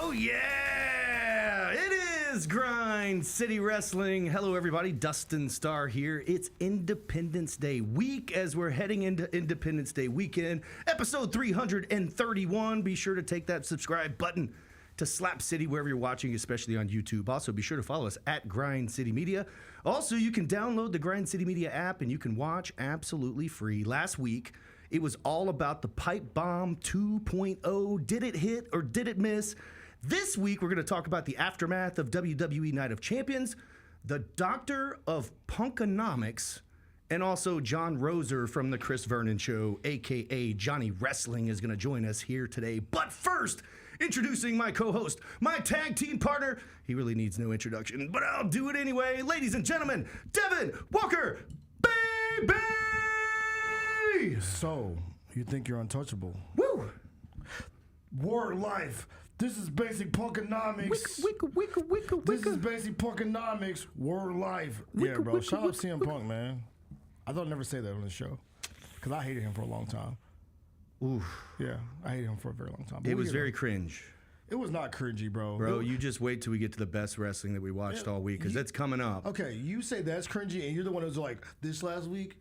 Oh, yeah! It is Grind City Wrestling. Hello, everybody. Dustin Starr here. It's Independence Day week as we're heading into Independence Day weekend. Episode 331. Be sure to take that subscribe button to Slap City wherever you're watching, especially on YouTube. Also, be sure to follow us at Grind City Media. Also, you can download the Grind City Media app and you can watch absolutely free. Last week, it was all about the Pipe Bomb 2.0. Did it hit or did it miss? This week, we're going to talk about the aftermath of WWE Night of Champions, the Doctor of Punkonomics, and also Jon Roser from the Chris Vernon Show, a.k.a. Johnny Wrestling, is going to join us here today. But first, introducing my co-host, my tag team partner. He really needs no introduction, but I'll do it anyway. Ladies and gentlemen, Devin Walker, baby! So, you think you're untouchable? Woo! War life. This is basic punkonomics. Wicka. This is basic punkonomics. War life. Yeah, bro. Shout out CM Punk, man. I thought I'd never say that on the show because I hated him for a long time. Oof. Yeah, I hated him for a very long time. But It was very cringe. It was not cringy, bro. Bro, you just wait till we get to the best wrestling that we watched all week, because it's coming up. Okay, you say that's cringy, and you're the one who's like, this last week,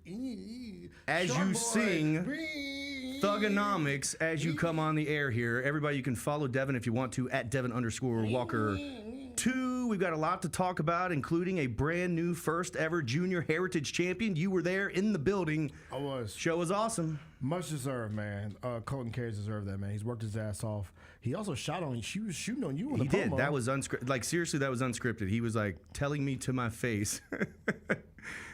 As you sing Thugonomics as you come on the air here. Everybody, you can follow Devin if you want to, at Devin_Walker2. We've got a lot to talk about, including a brand new first ever junior heritage champion. You were there in the building. I was. Show was awesome. Much deserved, man. Colton Cage deserved that, man. He's worked his ass off. He also shot on you. She was shooting on you on the promo. He did. That was unscripted. Like, seriously, that was unscripted. He was, like, telling me to my face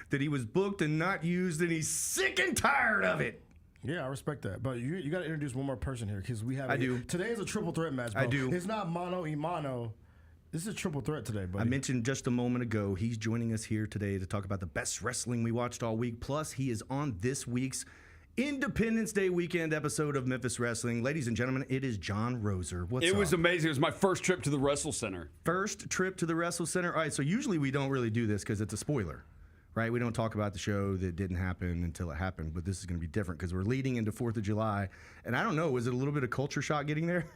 that he was booked and not used, and he's sick and tired of it. Yeah, I respect that. But you got to introduce one more person here, because we have. I do. Today is a triple threat match, bro. I do. It's not mano y mano. This is a triple threat today, buddy. I mentioned just a moment ago, he's joining us here today to talk about the best wrestling we watched all week. Plus, he is on this week's Independence Day weekend episode of Memphis Wrestling. Ladies and gentlemen, it is Jon Roser. What's up? It was amazing. It was my first trip to the WrestleCenter. First trip to the WrestleCenter. All right, so usually we don't really do this because it's a spoiler, right? We don't talk about the show that didn't happen until it happened, but this is going to be different because we're leading into 4th of July. And I don't know, was it a little bit of culture shock getting there?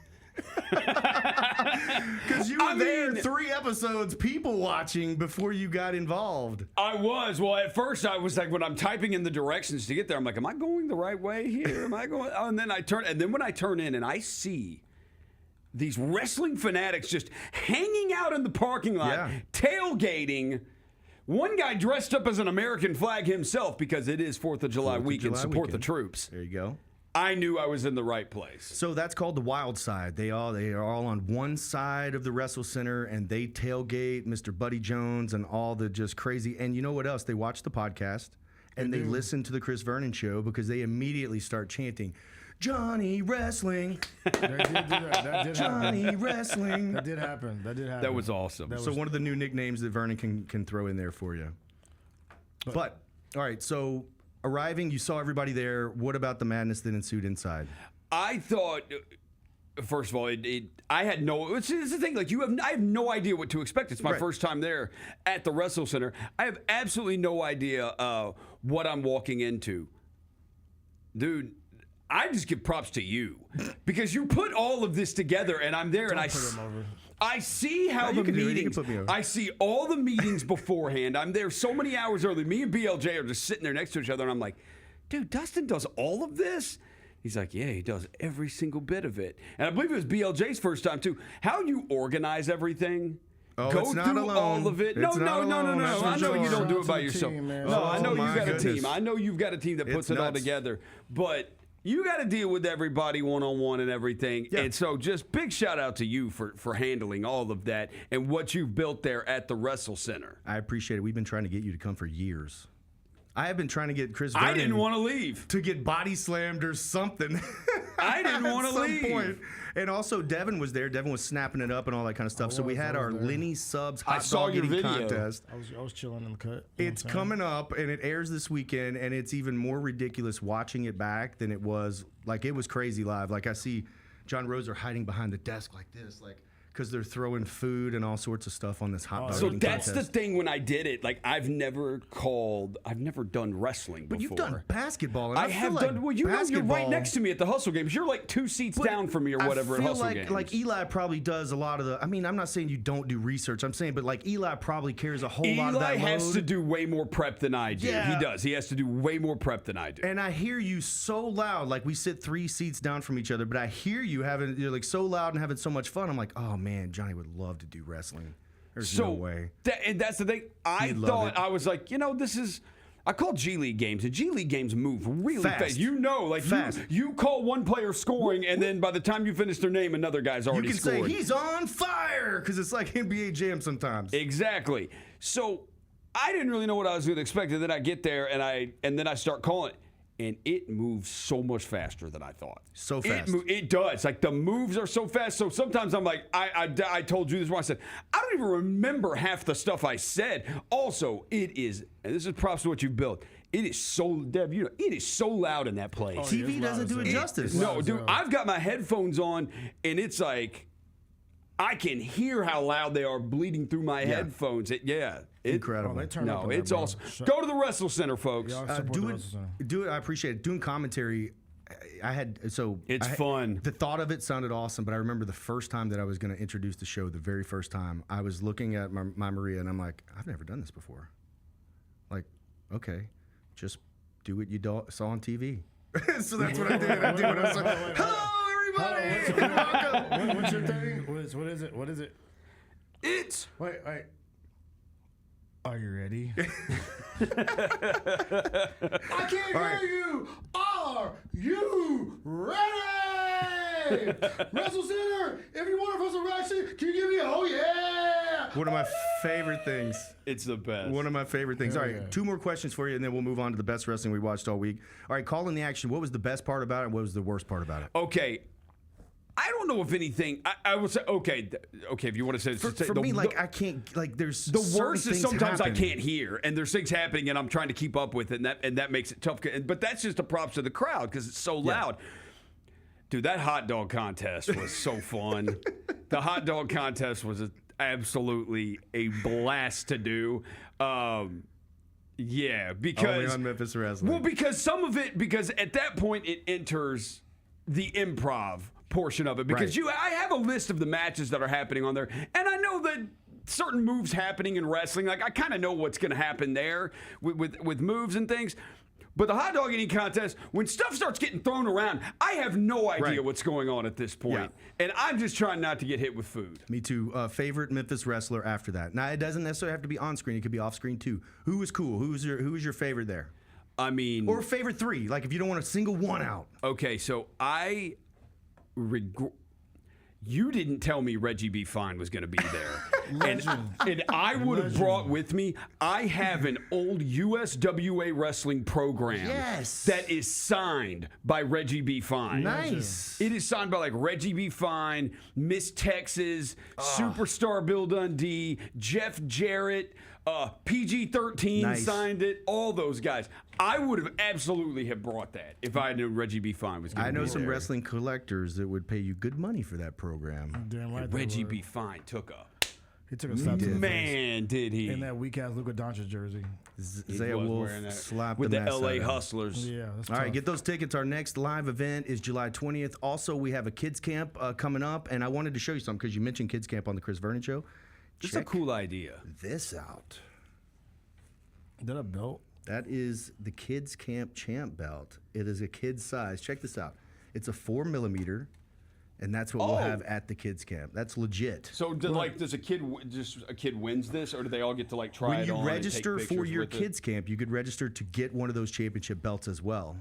Because you were there 3 episodes people watching before you got involved. I was. Well, at first I was like, when I'm typing in the directions to get there, I'm like, am I going the right way here? Am I going? Oh, and then when I turn in and I see these wrestling fanatics just hanging out in the parking lot, tailgating. One guy dressed up as an American flag himself because it is 4th of July weekend. Support the troops. There you go. I knew I was in the right place. So that's called the Wild Side. They are all on one side of the WrestleCenter, and they tailgate Mr. Buddy Jones and all the just crazy. And you know what else? They watch the podcast, and they listen to the Chris Vernon Show because they immediately start chanting, Johnny Wrestling. That did do that. That did Johnny happen. Wrestling. That did happen. That was awesome. So one of the new nicknames that Vernon can throw in there for you. But all right, so arriving, you saw everybody there. What about the madness that ensued inside? I thought, first of all, I had no. It's the thing. Like I have no idea what to expect. It's my first time there at the WrestleCenter. I have absolutely no idea what I'm walking into, dude. I just give props to you because you put all of this together, and I'm there, and I see how the meetings. I see all the meetings beforehand. I'm there so many hours early. Me and BLJ are just sitting there next to each other, and I'm like, dude, Dustin does all of this? He's like, yeah, he does every single bit of it. And I believe it was BLJ's first time, too. How you organize everything. Oh, Go it's not through alone. all of it. No. I know you don't do it by yourself. I know you've got a team. I know you've got a team that puts it all together. But you got to deal with everybody one-on-one and everything. Yeah. And so just big shout out to you for handling all of that and what you've built there at the WrestleCenter. I appreciate it. We've been trying to get you to come for years. I have been trying to get Chris Vernon. I didn't want to leave. To get body slammed or something. I didn't want to leave. Point. And also, Devin was there. Devin was snapping it up and all that kind of stuff. So we had our Lenny Subs hot dog eating contest. I was chilling in the cut. It's coming up, and it airs this weekend, and it's even more ridiculous watching it back than it was. Like, it was crazy live. Like, I see Jon Roser hiding behind the desk like this, like, because they're throwing food and all sorts of stuff on this hot dog So eating that's contest. the thing when I did it. Like, I've never done wrestling before. But you've done basketball. And I feel have like done. Well, you know, you're right basketball- next to me at the Hustle Games. You're like 2 seats down from me or whatever at I feel Hustle like, Games. like Eli probably does a lot of the. I mean, I'm not saying you don't do research. I'm saying, but like Eli probably carries a whole lot of that Eli has load. to do way more prep than I do. Yeah. He does. He has to do way more prep than I do. And I hear you so loud, like we sit 3 seats down from each other, but I hear you you're like so loud and having so much fun. I'm like, oh man, Johnny would love to do wrestling. There's no way. And that's the thing. I He'd love thought, it. I was like, this is. I call G League games, and G League games move really Fast. fast. You know, like Fast. you call one player scoring, and then by the time you finish their name, another guy's You already can scored. say he's on fire because it's like NBA Jam sometimes. Exactly. So I didn't really know what I was going to expect, and then I get there, and then I start calling it. And it moves so much faster than I thought. So fast. It does. Like, the moves are so fast. So sometimes I'm like, I told you this one. I said, I don't even remember half the stuff I said. Also, it is, and this is props to what you've built. It is so, Deb, it is so loud in that place. TV doesn't do it justice. No, dude, I've got my headphones on, and it's like, I can hear how loud they are bleeding through my headphones. Incredible. They turn up No, in it's there, bro. awesome. Go to the WrestleCenter, folks. Y'all support Do the it. Wrestle Center. Do it. I appreciate it. Doing commentary, It's fun. The thought of it sounded awesome, but I remember the first time that I was going to introduce the show, the very first time, I was looking at my Maria, and I'm like, I've never done this before. Like, okay, just do what you saw on TV. So that's what I did. I was like, hello, everybody. Welcome. What's your thing? What is it? It's Wait. Are you ready? I can't hear you. Are you ready? WrestleCenter, if you want to wrestle wrestling, can you give me a oh yeah? One of my favorite things. It's the best. One of my favorite things. Hell All right, yeah. 2 more questions for you, and then we'll move on to the best wrestling we watched all week. All right, call in the action. What was the best part about it? What was the worst part about it? Okay. I don't know if anything. I would say okay. If you want to say For me, like I can't. Like there's the certain worst is things sometimes happen. I can't hear, and there's things happening, and I'm trying to keep up with it, and that makes it tough. But that's just a props to the crowd because it's so loud. Dude, that hot dog contest was so fun. The hot dog contest was absolutely a blast to do. Yeah, because Only on Memphis Wrestling. Well, because at that point it enters the improv portion of it. Because Right. I have a list of the matches that are happening on there, and I know that certain moves happening in wrestling. Like, I kind of know what's going to happen there with moves and things. But the hot dog eating contest, when stuff starts getting thrown around, I have no idea Right. what's going on at this point. And I'm just trying not to get hit with food. Me too. Favorite Memphis wrestler after that. Now it doesn't necessarily have to be on screen. It could be off screen too. Who was cool? Who was your favorite there? I mean, Or favorite 3? Like if you don't want to single one out. okay, so I regret. You didn't tell me Reggie B. Fine was going to be there. and I would have brought with me, I have an old USWA wrestling program Yes. that is signed by Reggie B. Fine. Nice. It is signed by like Reggie B. Fine, Miss Texas, Superstar Bill Dundee, Jeff Jarrett, PG-13 Nice. signed it, all those guys. I would have absolutely have brought that if I knew Reggie B. Fine was going to I be know there. some wrestling collectors that would pay you good money for that program. Damn right. they Reggie were. B. Fine took a He took a slap to the face man, did he? in that weak ass Luka Doncic jersey. Zaya was Wolf wearing that. slapped with the mess out LA of him. Hustlers. Yeah, that's All right, tough. get those tickets. Our next live event is July 20th. Also, we have a kids camp coming up, and I wanted to show you something because you mentioned kids camp on the Chris Vernon Show. Just a Check cool idea. this out. Is that a belt? That is the Kids Camp Champ belt. It is a kid size. Check this out. It's a 4mm, and that's what we'll Oh. have at the Kids Camp. That's legit. So, does a kid wins this, or do they all get to like try When it you on register and take for pictures your with it? kids camp, you could register to get one of those championship belts as well.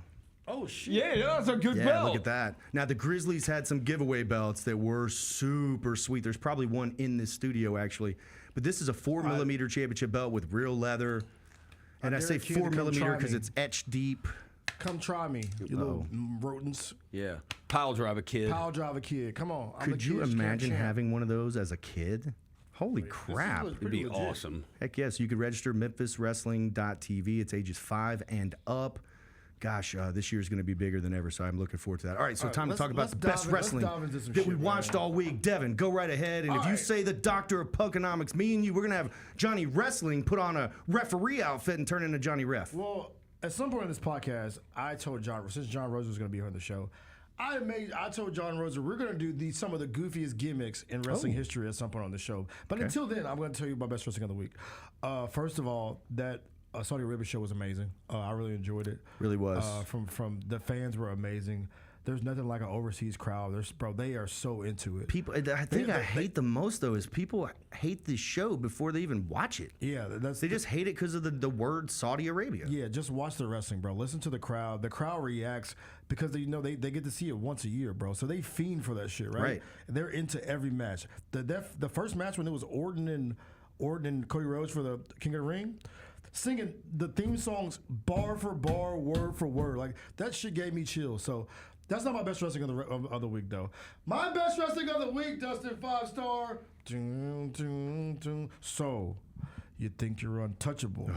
Oh shit! Yeah, that's a good Yeah, belt. look at that. Now the Grizzlies had some giveaway belts that were super sweet. There's probably one in this studio actually, but this is a 4mm championship belt with real leather. And I dare say a kid to come 4mm try because me. it's etched deep. Come try me, you little rodents. Yeah, pile drive a kid. Power driver kid. Come on. I'm Could the you kids camp imagine champ. having one of those as a kid? Holy crap. It'd be awesome. Heck yes, you could register memphiswrestling.tv. It's ages 5 and up. Gosh, this year's going to be bigger than ever, so I'm looking forward to that. All right, so time to talk about let's the best dive in- let's wrestling dive into some that shit, we watched man. all week. Devin, go right ahead, and if you right. say the doctor of punkonomics, me and you, we're going to have Johnny Wrestling put on a referee outfit and turn into Johnny Ref. Well, at some point in this podcast, I told since Jon Roser was going to be here on the show, I told Jon Roser we're going to do some of the goofiest gimmicks in wrestling history at some point on the show. But until then, I'm going to tell you about best wrestling of the week. First of all, that Saudi Arabia show was amazing. I really enjoyed it. Really was. From the fans were amazing. There's nothing like an overseas crowd. They are so into it. People, I think I hate the most though is people hate this show before they even watch it. Yeah, They just hate it because of the word Saudi Arabia. Yeah, just watch the wrestling, bro. Listen to the crowd. The crowd reacts because they get to see it once a year, bro. So they fiend for that shit, right? Right. And they're into every match. The first match when it was Orton and Cody Rhodes for the King of the Ring, singing the theme songs bar for bar, word for word, like that shit gave me chills. So that's not my best wrestling of the week, though. My best wrestling of the week, Dustin 5-star. So, you think you're untouchable?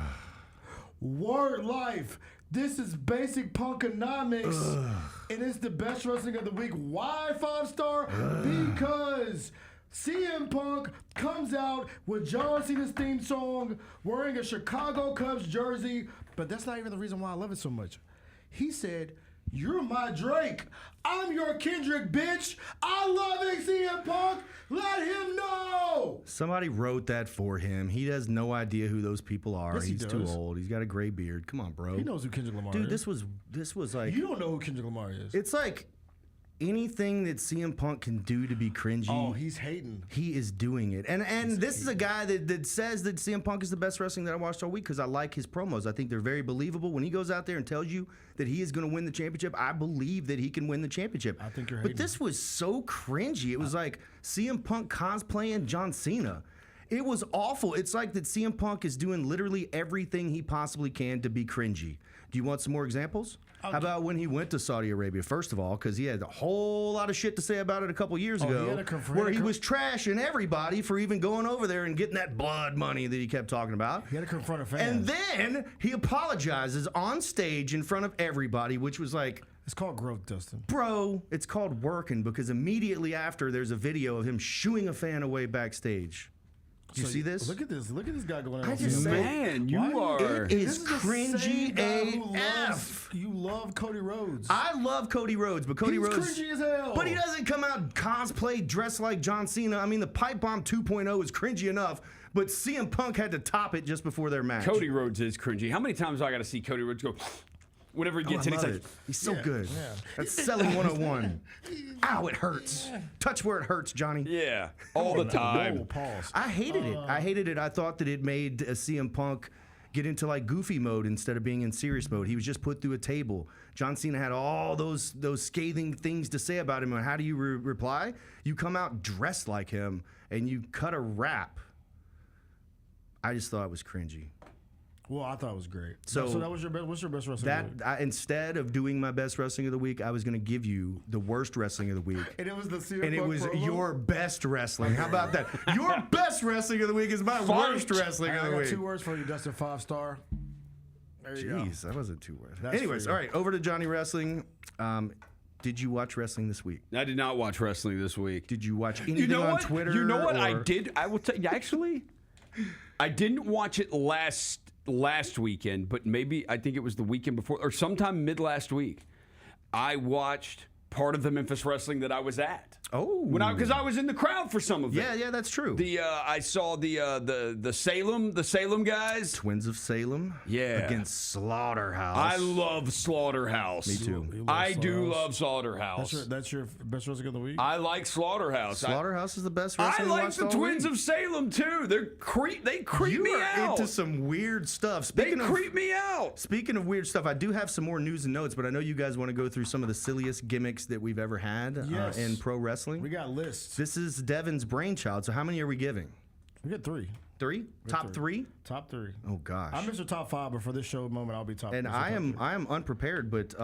Word life. This is basic punkonomics, and it's the best wrestling of the week. Why 5-star? Because CM Punk comes out with John Cena's theme song, wearing a Chicago Cubs jersey, but that's not even the reason why I love it so much. He said, "You're my Drake. I'm your Kendrick, bitch. I love CM Punk. Let him know." Somebody wrote that for him. He has no idea who those people are. Yes, he He's too does. old. He's got a gray beard. Come on, bro. He knows who Kendrick Lamar Dude, is. this was like You don't know who Kendrick Lamar is. it's like anything that CM Punk can do to be cringy. Oh, he's hating. He is doing it. And this is a guy that says that CM Punk is the best wrestling that I watched all week because I like his promos. I think they're very believable. When he goes out there and tells you that he is going to win the championship, I believe that he can win the championship. I think you're But hating. this was so cringy. It was like CM Punk cosplaying John Cena. It was awful. It's like that CM Punk is doing literally everything he possibly can to be cringy. Do you want some more examples? How about when he went to Saudi Arabia, first of all, because he had a whole lot of shit to say about it a couple years ago, he had a where he was trashing everybody for even going over there and getting that blood money that he kept talking about. He had to confront a fan. And then he apologizes on stage in front of everybody, which was like, It's called growth, Dustin. bro, it's called working, because immediately after there's a video of him shooing a fan away backstage. Do you see this? Look at this. Look at this guy going I out. just there. say- Man, you Why do are. It is This the cringy same guy who AF. You love Cody Rhodes. I love Cody Rhodes, but Cody He's Rhodes. cringy as hell. But he doesn't come out cosplay dressed like John Cena. I mean, the Pipe Bomb 2.0 is cringy enough, but CM Punk had to top it just before their match. Cody Rhodes is cringy. How many times do I got to see Cody Rhodes go whenever he Oh, gets I in? He's love like, it. He's so good. yeah. That's selling 101. Ow, it hurts. Touch where it hurts, Johnny. yeah, all the Whoa, time. pause. I hated it. I hated it. I thought that it made CM Punk get into like goofy mode instead of being in serious mode. He was just put through a table. John Cena had all those scathing things to say about him. And how do you reply? You come out dressed like him and you cut a rap. I just thought it was cringy. Well, I thought it was great. So that was your best. What's your best wrestling? That of the week? instead of doing my best wrestling of the week, I was going to give you the worst wrestling of the week. And it was the CM And it Punk was promo? your best wrestling. How about that? Your best wrestling of the week is my worst wrestling I of the got week. 2 words for you, Dustin 5-star. There you go. Jeez, that wasn't too words. That's Anyways, for all you. right, over to Johnny Wrestling. Did you watch wrestling this week? I did not watch wrestling this week. Did you watch anything You know on what? Twitter? You know what I or- did? I will tell you. Actually, I didn't watch it last weekend, but maybe I think it was the weekend before or sometime mid last week. I watched part of the Memphis wrestling that I was at. Oh, Because I was in the crowd for some of it. yeah, that's true. I saw the Salem guys. Twins of Salem, Yeah. against Slaughterhouse. I love Slaughterhouse. Me too. You love I do Slaughterhouse. love Slaughterhouse. That's your best wrestling of the week? I like Slaughterhouse. Slaughterhouse is the best I wrestling. like watched the all Twins week. of Salem too. They creep You me are out. into some weird stuff. They creep me out. Speaking of weird stuff, I do have some more news and notes, but I know you guys want to go through some of the silliest gimmicks that we've ever had Yes. in pro wrestling. We got lists. This is Devin's brainchild, so how many are we giving? We got 3. 3? Top 3? Top 3. Oh, gosh. I'm Mr. Top 5, but for this show moment, I'll be top. And Mr. I Top am 3. unprepared, but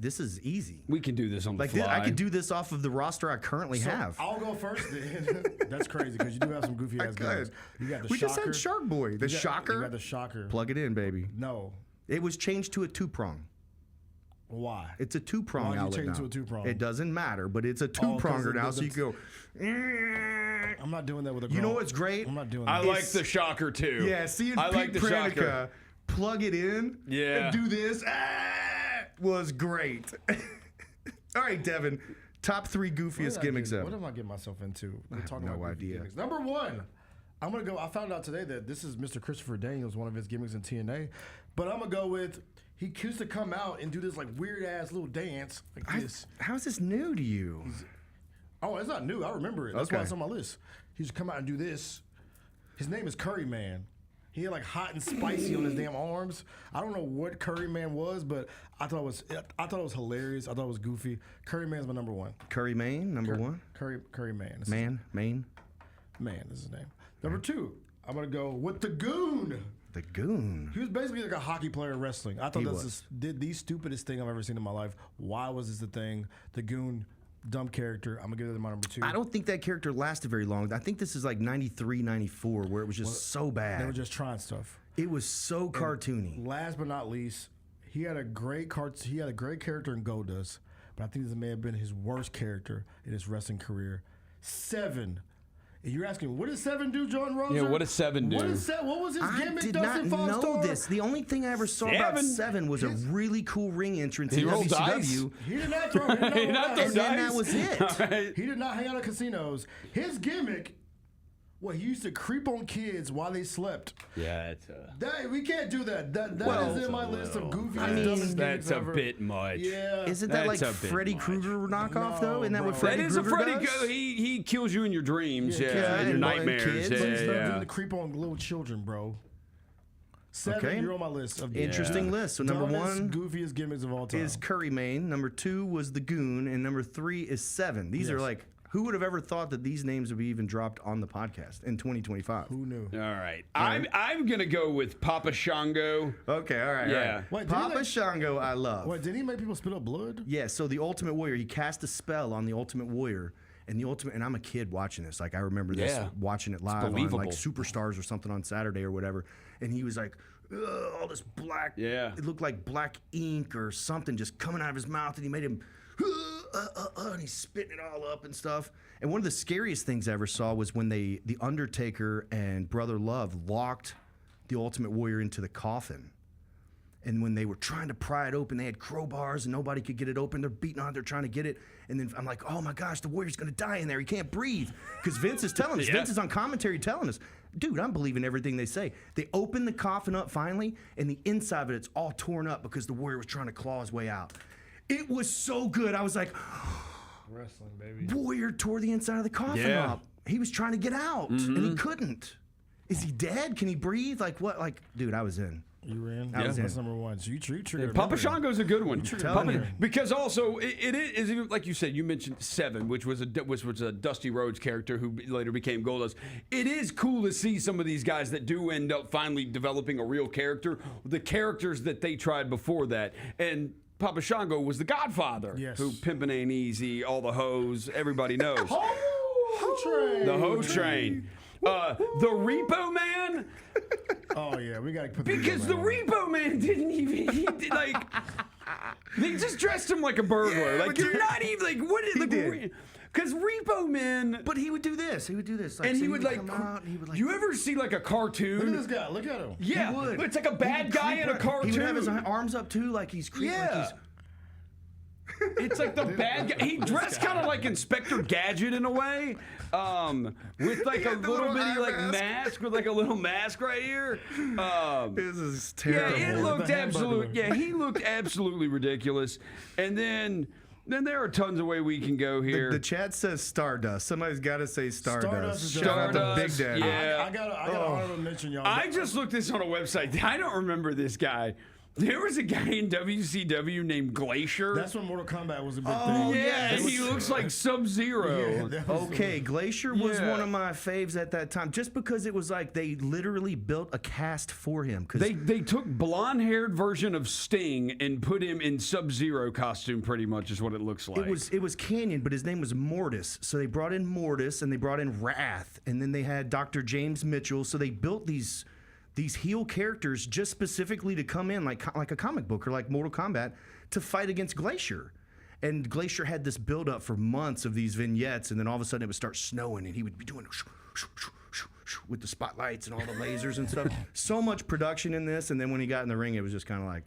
this is easy. We can do this on the Like fly. I could do this off of the roster I currently So, have. I'll go first. Then. That's crazy because you do have some goofy ass guys. You got the We shocker. just had Shark Boy. The You Shocker. got the shocker. Plug it in, baby. No. It was changed to a 2-prong. Why? It's a two-prong Why'd you outlet change now. to a two-prong? It doesn't matter, but it's a two-pronger now, so you go. I'm not doing that with a girl. You know what's great? I'm not doing that. I like the shocker too. Yeah, seeing I Pete like the Pranica shocker. plug it in Yeah. and do this was great. All right, Devin, top 3 goofiest gimmicks What ever. am I getting myself into? We're talking no about goofy idea. gimmicks. Number 1. I'm going to go. I found out today that this is Mr. Christopher Daniels, one of his gimmicks in TNA. But I'm going to go with, he used to come out and do this like weird ass little dance like this. How's this new to you? Oh, it's not new. I remember it. That's why Okay. it's on my list. He used to come out and do this. His name is Curry Man. He had like hot and spicy on his damn arms. I don't know what Curry Man was, but I thought it was hilarious. I thought it was goofy. Curry Man's my number 1. Curry Maine, number 1. Curry Man. Man Is his name. Number 2. I'm gonna go with the Goon. the Goon. He was basically like a hockey player in wrestling. I thought did the stupidest thing I've ever seen in my life. Why was this the thing? The Goon, dumb character. I'm gonna give it my number 2. I don't think that character lasted very long. I think this is like 93, 94, where it was just so bad. They were just trying stuff. It was so cartoony. Last but not least, he had a great character in Goldust, but I think this may have been his worst character in his wrestling career. 7. And you're asking, what does 7 do, Jon Roser? Yeah, what does 7 do? What was his I gimmick, did Dustin not know Starr? this. The only thing I ever saw about 7? was a really cool ring entrance He in rolled dice? WCW. He did not throw. He did not He roll not dice. throw And then that dice? was it. All right. He did not hang out at casinos. His gimmick, he used to creep on kids while they slept. Yeah, We can't do that. That Well, is in my list of goofy I mean, dumbest that's gimmicks a ever. bit much. Yeah. Isn't that That's like a bit Freddy much. Krueger knockoff, though? No, Isn't that what bro. Freddy That is a Krueger Freddy. does? He kills you in your dreams. Yeah, Yeah, in your and nightmares. kids. Yeah, But he's not yeah. doing the creep on little children, bro. 7, Okay. you're on my list of Interesting list. So number dumbest, 1 goofiest gimmicks of all time. is Curry Maine. Number 2 was the Goon, and number 3 is 7. These are Yes. like, who would have ever thought that these names would be even dropped on the podcast in 2025? Who knew? All right. I'm gonna go with Papa Shango. Okay, all right. Yeah. All right. Wait, did he Papa like- Shango, I love. Wait, did he make people spit up blood? Yeah, so the Ultimate Warrior, he cast a spell on the Ultimate Warrior, and I'm a kid watching this. Like I remember this, Yeah. watching it live on believable. like Superstars or something on Saturday or whatever, and he was like, "Ugh, all this black, Yeah. it looked like black ink or something just coming out of his mouth, and he made him, and he's spitting it all up and stuff. And one of the scariest things I ever saw was when the Undertaker and Brother Love locked the Ultimate Warrior into the coffin. And when they were trying to pry it open, they had crowbars and nobody could get it open. They're beating on it, they're trying to get it. And then I'm like, oh my gosh, the Warrior's gonna die in there. He can't breathe. Because Vince is telling us, Yeah. Vince is on commentary telling us, dude, I'm believing everything they say. They open the coffin up finally, and the inside of it's all torn up because the Warrior was trying to claw his way out. It was so good. I was like, Wrestling, baby. Warrior tore the inside of the coffin Yeah. up. He was trying to get out, and he couldn't. Is he dead? Can he breathe? Like what? Like, dude, I was in. You were in? was That's in. number 1. So you triggered Papa memory. Shango's a good one. telling you. Because also it is like you said. You mentioned 7, which was a Dusty Rhodes character who later became Goldust. It is cool to see some of these guys that do end up finally developing a real character. The characters that they tried before that, and Papa Shango was the Godfather. Yes. Who pimping ain't easy. All the hoes. Everybody knows. Ho train. The hoe train. The Repo Man. Oh yeah, we gotta put Because the Repo Man didn't even, he did, like, they just dressed him like a burglar. Yeah, like, but you're dude, not even, like, what is, he like, did. because Repo Man, But he would do this. He would do this. Like, and so he would, like, come out and he would, like, you ever see, like, a Look at cartoon? this guy. Look at him. Yeah, He would. it's like a bad guy in a cartoon. He would have his arms up too, like he's creeping. Yeah. Like It's like the bad guy. He dressed kind of like Inspector Gadget in a way, with like a had the little little bitty eye like mask. mask with like a little mask right here. This is Yeah, terrible. it looked The hamburger. absolute. Yeah, he looked absolutely ridiculous. And then there are tons of way we can go here. The chat says Stardust. Somebody's got to say Stardust. Stardust is Shout out to Big Stardust, Daddy. yeah. I got an honorable mention, y'all. I just looked this on a website. I don't remember this guy. There was a guy in WCW named Glacier. That's when Mortal Kombat was a big Oh, thing. yeah, and he looks like Sub-Zero. that was- Okay, Glacier was Yeah. one of my faves at that time, just because it was like they literally built a cast for him. Cause They took blonde-haired version of Sting and put him in Sub-Zero costume. Pretty much is what it looks like. it was Canyon, but his name was Mortis. So they brought in Mortis and they brought in Wrath, and then they had Dr. James Mitchell. So they built these these heel characters just specifically to come in like a comic book or like Mortal Kombat to fight against Glacier. And Glacier had this build up for months of these vignettes, and then all of a sudden it would start snowing, and he would be doing with the spotlights and all the lasers and stuff. So much production in this, and then when he got in the ring, it was just kind of like,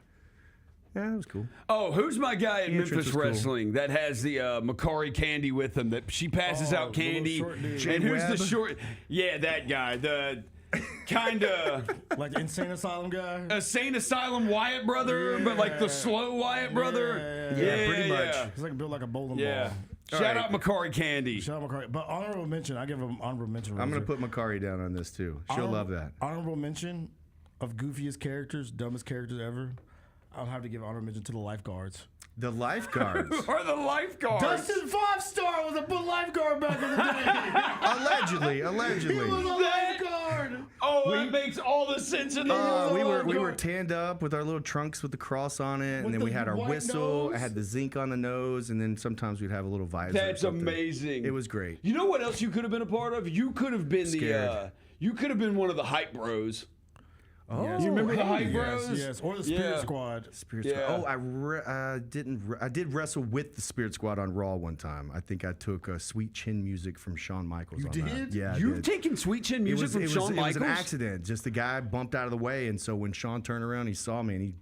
yeah, it was cool. Oh, who's my guy in Memphis was cool. Wrestling that has the Macari candy with him? That she passes out candy, and who's the short? Yeah, that guy. The kind of like the Insane Asylum guy. Insane Asylum Wyatt brother, but like the slow Wyatt brother. Yeah, pretty much. He's like built like a bowling Yeah. ball. Shout out Macari Candy. Shout out Macari. But honorable mention, I give him honorable mention. I'm going to put Macari down on this too. She'll love that. Honorable mention of goofiest characters, dumbest characters ever. I'll have to give honorable mention to the lifeguards. The lifeguards. Who are the lifeguards? Dustin Starr was a lifeguard back in the day. Allegedly. He was a lifeguard. Oh, that makes all the sense in the world. We were tanned up with our little trunks with the cross on it, and then we had our white whistle. nose? I had the zinc on the nose, and then sometimes we'd have a little visor. That's amazing. It was great. You know what else you could have been a part of? You could have been Scared. you could have been one of the hype bros. Oh, Yes. You remember the hype Yes, bros? yes. Or the Spirit Yeah. Squad. Spirit Yeah. Squad. Oh, I did wrestle with the Spirit Squad on Raw one time. I think I took Sweet Chin music from Shawn Michaels. You on did? That. Yeah, I You've did. taken Sweet Chin music from Shawn Michaels? It was an accident. Just the guy bumped out of the way, and so when Shawn turned around, he saw me, and he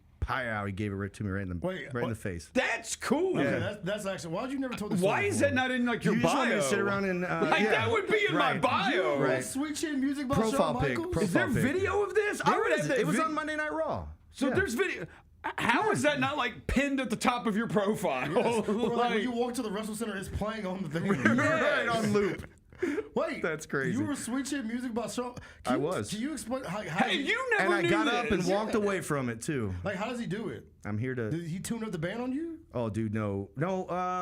he gave it right to me right in the face. That's cool. Okay, that's actually. Why'd you never told this? Why is that not in like your You just bio? want me to sit around and that would be in my bio. Right. Sweet Chin music by Profile Shawn pic. Michaels? Is there Profile pic. video of this? There I would is. have that It was vid- on Monday Night Raw. So Yeah. there's video. How is that not like pinned at the top of your profile? Yes. Or like Like- when you walk to the WrestleCenter, it's playing on the thing. right on loop. Wait, That's crazy. You were Sweet Chin music by Shawn. I was. Can you explain how Hey, you never And I knew got this. up and walked away from it too. like how does he do it? I'm here to. Did he tune up the band on you? Oh, dude, no.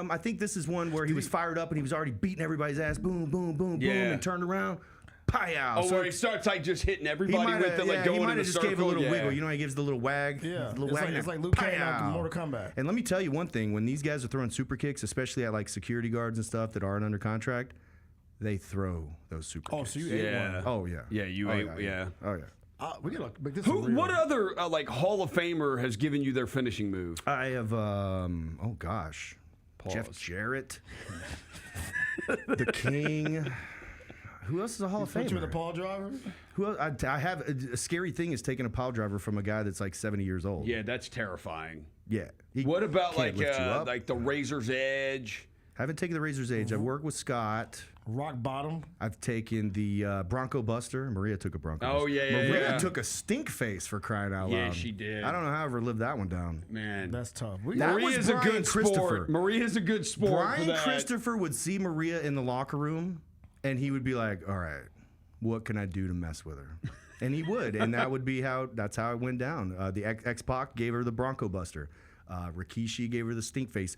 I think this is one where he was fired up and he was already beating everybody's ass. Boom, boom, boom, boom, Yeah. and turned around. Pow. Oh, where he starts like just hitting he everybody might with it, like he going might in a have just circle. gave a little yeah. wiggle. You know, he gives the little wag. Yeah, the little it's wag like, and it's like Luke Cage pow. on Mortal Kombat. And let me tell you one thing: when these guys are throwing super kicks, especially at like security guards and stuff that aren't under contract, they throw those super Oh, kicks. so you ate Yeah. one. Oh yeah. Yeah, you oh, ate. Yeah. Oh yeah. We gotta make this Who? real. What other like Hall of Famer has given you their finishing move? I have oh gosh, Jeff Jarrett, the King. Who else is a Hall of Put you with a Famer? Paul driver? Who else? I have a scary thing is taking a pile driver from a guy that's like 70 years old. Yeah, that's terrifying. Yeah. He What about can't lift you up. like the Razor's Edge? Haven't taken the Razor's Edge. I've worked with Scott. Rock bottom. I've taken the Bronco Buster. Maria took a Bronco Oh, Buster. yeah, yeah, Maria yeah. took a stink face for crying out loud. Yeah, she did. I don't know how I ever lived that one down. Man, That's tough. That was Maria's a Brian good Christopher. sport. Maria's a good sport. for Brian that. Christopher would see Maria in the locker room, and he would be like, "All right, what can I do to mess with her?" And he would, and that's how it went down. The X-Pac gave her the Bronco Buster. Rikishi gave her the stink face.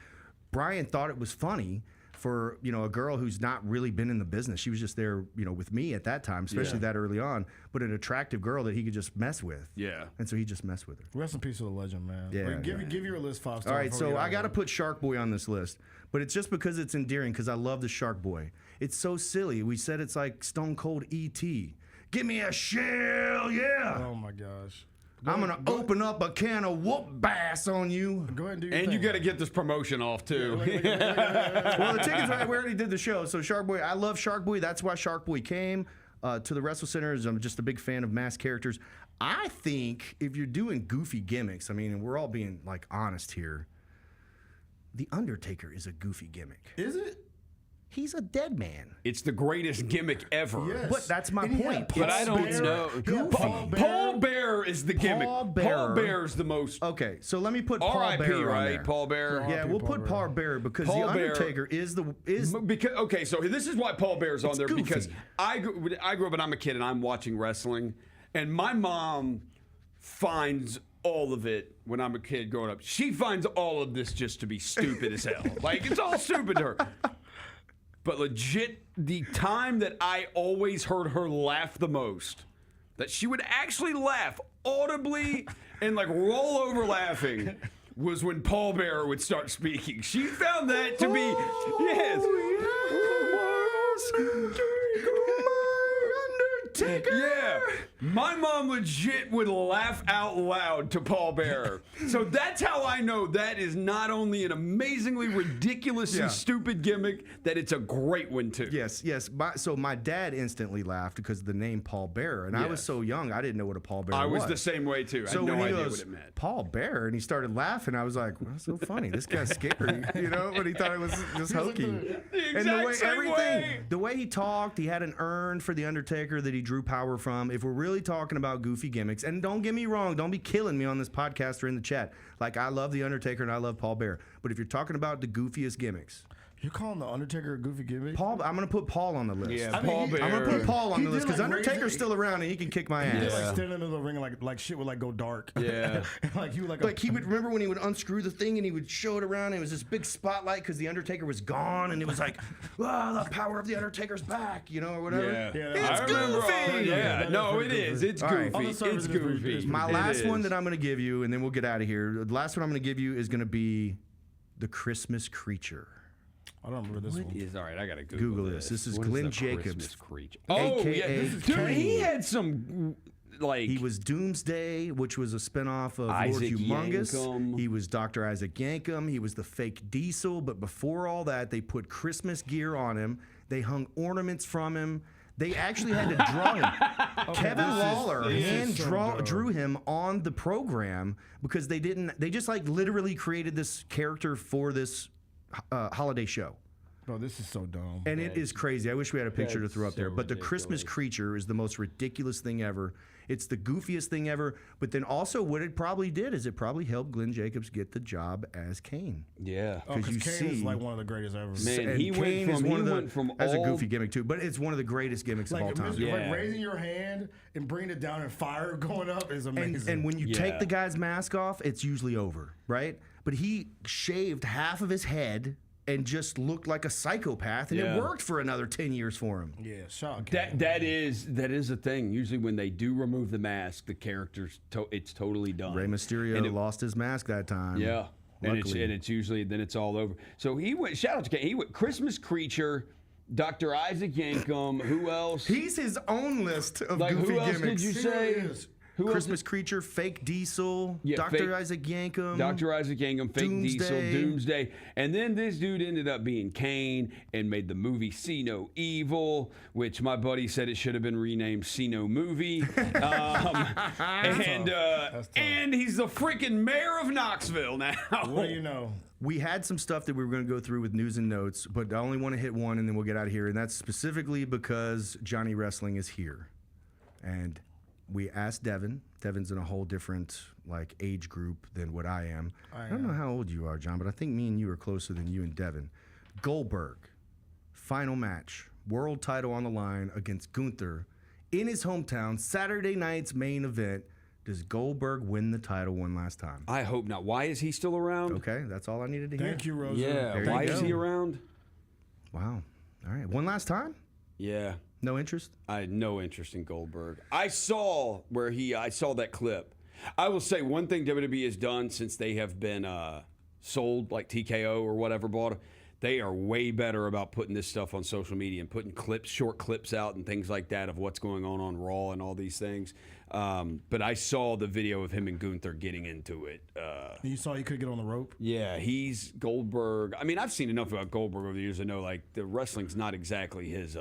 Brian thought it was funny for a girl who's not really been in the business. She was just there, with me at that time, especially that early on. But an attractive girl that he could just mess with. Yeah. And so he just messed with her. Rest in peace to the legend, man. Yeah, But yeah. give your list 5 stars. All right, before we so get out I of got to here. put Shark Boy on this list, but it's just because it's endearing because I love the Shark Boy. It's so silly. We said it's like Stone Cold E.T. Give me a shell, yeah. Oh my gosh. I'm going to open up a can of whoop bass on you. Go ahead and do your And thing. you got to get this promotion off too. Well, the tickets, we already did the show. So Shark Boy, I love Shark Boy. That's why Shark Boy came to the WrestleCenter. I'm just a big fan of masked characters. I think if you're doing goofy gimmicks, and we're all being like honest here, The Undertaker is a goofy gimmick. Is it? He's a dead man. It's the greatest gimmick ever. Yes. But that's my And he point. had But I don't Bear. know. He had Paul Bear. Paul Bear is the gimmick. Paul Paul Bear. Bear's the most. Okay, so let me put Paul R.I.P. Bear on Right? there. Paul Bear. Yeah, we'll put Paul Bear because Paul The Bear- Undertaker is Because okay, so this is why Paul Bear's on It's there goofy. because I grew up and I'm a kid and I'm watching wrestling, and my mom finds all of it when I'm a kid growing up. She finds all of this just to be stupid as hell. Like it's all stupid to her. But legit, the time that I always heard her laugh the most, that she would actually laugh audibly and like roll over laughing, was when Paul Bearer would start speaking. She found that to be yes. Undertaker. Yeah. My mom legit would laugh out loud to Paul Bearer. So that's how I know that is not only an amazingly ridiculously stupid gimmick, that it's a great one too. Yes. So my dad instantly laughed because of the name Paul Bearer, and I was so young I didn't know what a Paul Bearer was. I was the same way too. I So had no when he idea goes, what it meant. Paul Bearer, and he started laughing, I was like, well, that's so funny. This guy's scary, but he thought it was just hokey. And the way he talked, he had an urn for the Undertaker that he drew power from. If we're really talking about goofy gimmicks, and don't get me wrong, don't be killing me on this podcast or in the chat. Like, I love the Undertaker and I love Paul Bearer, but if you're talking about the goofiest gimmicks, You're calling the Undertaker a goofy gimmick? Paul, I'm gonna put Paul on the list. Yeah, Paul Bearer. I'm gonna put Paul on He the did, list because like, Undertaker's still around and he can kick my He ass. did, like, stand in the middle of the ring and like shit would like go dark. Yeah. Like he would Like he would remember when he would unscrew the thing and he would show it around. And it was this big spotlight because the Undertaker was gone, and it was like, the power of the Undertaker's back, or whatever. Yeah. It's I remember all that. goofy. Yeah, that no, is it pretty is. goofy. It's All right. goofy. On the surface, It's it is pretty- goofy. it is My It last one that I'm going to give you, and then we'll get out of here. The last one I'm going to give you is going to be the Christmas Creature. I don't remember this one. is all right. I gotta Google this. This is What Glenn the Jacobs, Christmas Creature? Oh AKA yeah, dude, he had some like He was Doomsday, which was a spinoff of Isaac Lord Humongous. Yankum. He was Dr. Isaac Yankum. He was the fake Diesel. But before all that, they put Christmas gear on him. They hung ornaments from him. They actually had to draw him. Kevin Lawler drew him on the program because they just like literally created this character for this holiday show. Bro, this is so dumb. And it is crazy. I wish we had a picture to throw up so there. But the Christmas Creature is the most ridiculous thing ever. It's the goofiest thing ever. But then also what it probably did is it probably helped Glenn Jacobs get the job as Kane. yeah. Oh, because you Kane is see- like one of the greatest ever. Man, And he went Kane is from- one he of went from as a all- goofy gimmick too, but it's one of the greatest gimmicks of all time. Yeah. Like raising your hand and bringing it down and fire going up is amazing. And when you take Yeah. the guy's mask off, it's usually over, right? But he shaved half of his head and just looked like a psychopath, and Yeah. it worked for another 10 years for him. yeah, shout out Kane. That is a thing. Usually when they do remove the mask, the character's it's totally done. Rey Mysterio And it- lost his mask that time. Yeah. Luckily. And it's usually then it's all over. So he went. Shout out to Kane. He went Christmas Creature, Dr. Isaac Yankum. Who else? He's his own list of Like goofy who else gimmicks. did you He say? really is. Who else Christmas Creature, Fake Diesel, Yeah, Dr. fake- Isaac Yankum. Dr. Isaac Yankum, Fake Diesel, Doomsday. Doomsday. And then this dude ended up being Kane and made the movie See No Evil, which my buddy said it should have been renamed See No Movie. And he's the freaking mayor of Knoxville now. What do you know? We had some stuff that we were going to go through with news and notes, but I only want to hit one and then we'll get out of here. And that's specifically because Johnny Wrestling is here. And we asked Devin. Devin's in a whole different age group than what I am. I don't know how old you are, John, but I think me and you are closer than you and Devin. Goldberg, final match, world title on the line against Gunther in his hometown, Saturday night's main event. Does Goldberg win the title one last time? I hope not. Why is he still around? Okay, that's all I needed to hear. Thank you, Roser. Yeah. There you Why is go. he around? Wow. All right, one last time? Yeah. No interest? I had no interest in Goldberg. I saw that clip. I will say one thing WWE has done since they have been sold, like TKO or whatever bought. They are way better about putting this stuff on social media and putting short clips out and things like that of what's going on Raw and all these things. But I saw the video of him and Gunther getting into it. You saw he could get on the rope? Yeah, he's Goldberg. I mean, I've seen enough about Goldberg over the years to know the wrestling's not exactly his.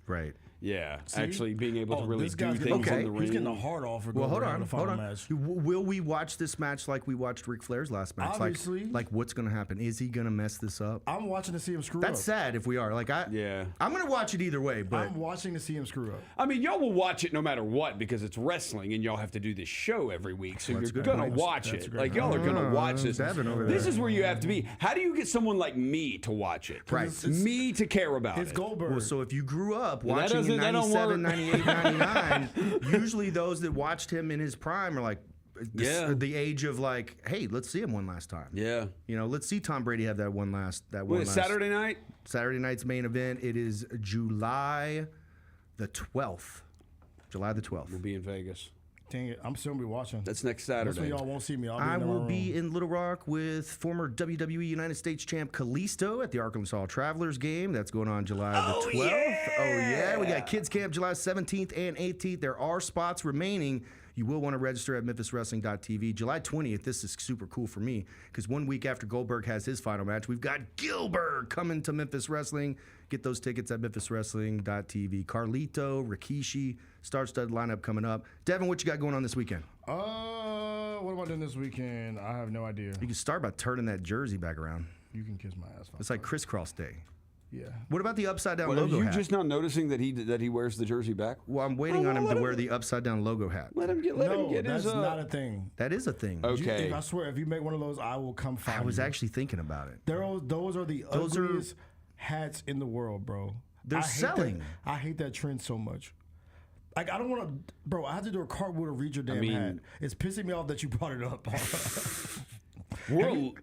Right. Yeah, See? actually being able to really this do guy's things getting, in the ring. He's getting the hard off for Well, hold Goldberg in on, the final hold on. match. Will we watch this match like we watched Ric Flair's last match? Obviously. Like what's going to happen? Is he going to mess this up? I'm watching to see him screw That's up. sad if we are. Yeah. I'm going to watch it either way, but I'm watching to see him screw up. I mean, y'all will watch it no matter what because it's wrestling and y'all have to do this show every week. So That's a you're good going to point. watch That's a it. great Like, y'all are going to watch this. Devin over This there. is where you have to be. How do you get someone like me to watch it? Right. Me to care about It's it. Goldberg. Well, so if you grew up Well, that watching in doesn't- that don't 97, work. 98, 99, usually those that watched him in his prime are like the age of hey, let's see him one last time. Yeah. Let's see Tom Brady have that one last Saturday night? Saturday night's main event. It is July the 12th. July the 12th. We'll be in Vegas. Dang it, I'm still gonna be watching. That's next That's when Saturday. y'all won't see me. I will be in Little Rock with former WWE United States champ Kalisto at the Arkansas Travelers game. That's going on July the 12th. Yeah! Oh, yeah. We got Kids Camp July 17th and 18th. There are spots remaining. You will want to register at memphiswrestling.tv. July 20th, this is super cool for me because 1 week after Goldberg has his final match, we've got Gilbert coming to Memphis Wrestling. Get those tickets at memphiswrestling.tv. Carlito, Rikishi, star-studded lineup coming up. Devin, what you got going on this weekend? What am I doing this weekend? I have no idea. You can start by turning that jersey back around. You can kiss my ass. It's like crisscross day. Yeah. What about the upside down Well, are logo you hat? just now noticing that he wears the jersey back? Well, I'm waiting on him to wear the upside down logo hat. Let him get No, his. that's not a thing. That is a thing. Okay. I swear, if you make one of those, I will come find you. I was actually thinking about it. Those are the Those are- ugliest hats in the world, bro. They're I hate selling. I hate that trend so much. Like, I don't want to, bro. I have to do a cartwheel to read your damn mean- hat. It's pissing me off that you brought it up. Well,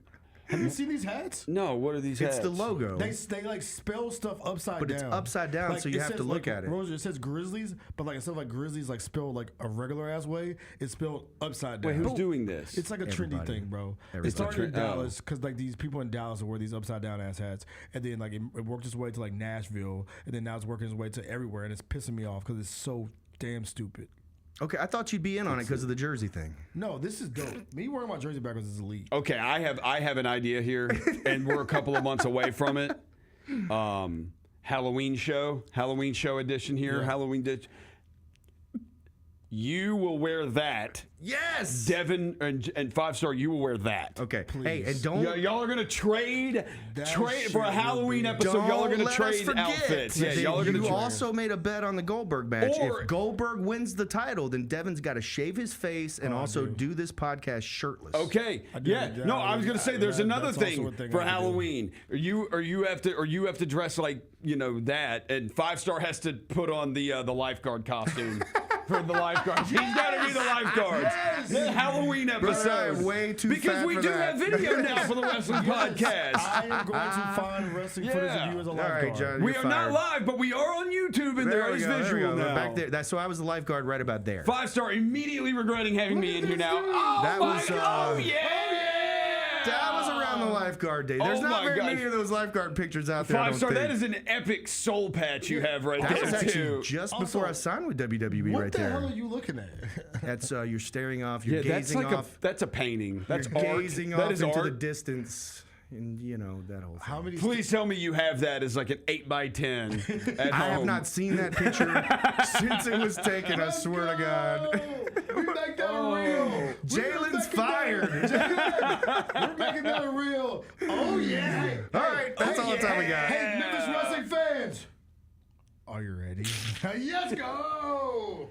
Have you seen these hats? no. What are these hats? It's the logo. They like spell stuff upside But down. it's upside down, so you it have to says, look like, at it. Roser, it says Grizzlies, but like instead of like Grizzlies like spelled like a regular ass way, it's spelled upside down. Wait, who's doing this? It's like a trendy Everybody. thing, bro. Everybody. It started in Oh. Dallas because like these people in Dallas wear these upside down ass hats, and then like it worked its way to like Nashville, and then now it's working its way to everywhere, and it's pissing me off because it's so damn stupid. Okay, I thought you'd be in on it because of the jersey thing. No, this is dope. Me wearing my jersey backwards is elite. Okay, I have an idea here, and we're a couple of months away from it. Halloween show edition here. Yeah. Halloween ditch. You will wear that. Yes! Devin and 5-star, you will wear that. Okay. Please. Hey, and don't... Y'all are gonna trade That for shit a will Halloween be- episode. Don't Y'all are gonna let us trade forget outfits. Yeah, that y'all are gonna you trade. also made a bet on the Goldberg match. Or- If Goldberg wins the title, then Devin's got to shave his face and also do this podcast shirtless. Okay. do Yeah. that. No, I was gonna say there's another That's also thing a thing for I do. Halloween. You have to dress like that, and 5-star has to put on the lifeguard costume for the lifeguard. He's got to be the lifeguard. The Halloween episode. I'm way too because fat we for do that. have video now for the wrestling podcast. I am going to find wrestling footage of you as a All lifeguard. right, John. We you're are not fired. live, but we are on YouTube, and there we is go, there we visual go. now. Back there. So I was the lifeguard right about there. 5-star immediately regretting having me in here now. Oh That my was, God! Oh yeah! That was around the lifeguard day. There's Oh not my very gosh. many of those lifeguard pictures out there. I don't 5-star, that think. is an epic soul patch you have right That there was actually too. just Also, before I signed with WWE What right the there. hell are you looking at? That's you're staring off. You're Yeah, that's gazing like off. that's a painting. That's You're art. gazing That off is into art. the distance, and that whole thing. How many? Please tell me you have that as like an 8x10 at I have home. not seen that picture since it was taken. I swear to God. We make that real. Jalen's fired. We're making that real. Oh yeah. All right, that's all the time we got. Hey, Memphis wrestling fans. Are you ready? Yes, go.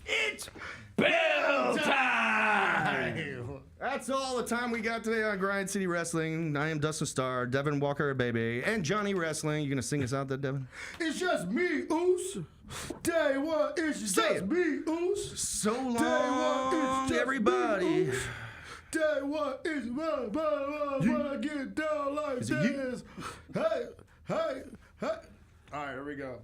It's bell time. That's all the time we got today on Grind City Wrestling. I am Dustin Starr, Devin Walker, baby, and Johnny Wrestling. You gonna sing us out there, Devin? It's just me, Oos. Day one, it's Say just it. me, Oos. So Day one, long, it's just everybody. me, Oos. Day one, it's when I get down like Is it you? this. Hey, hey, hey. All right, here we go.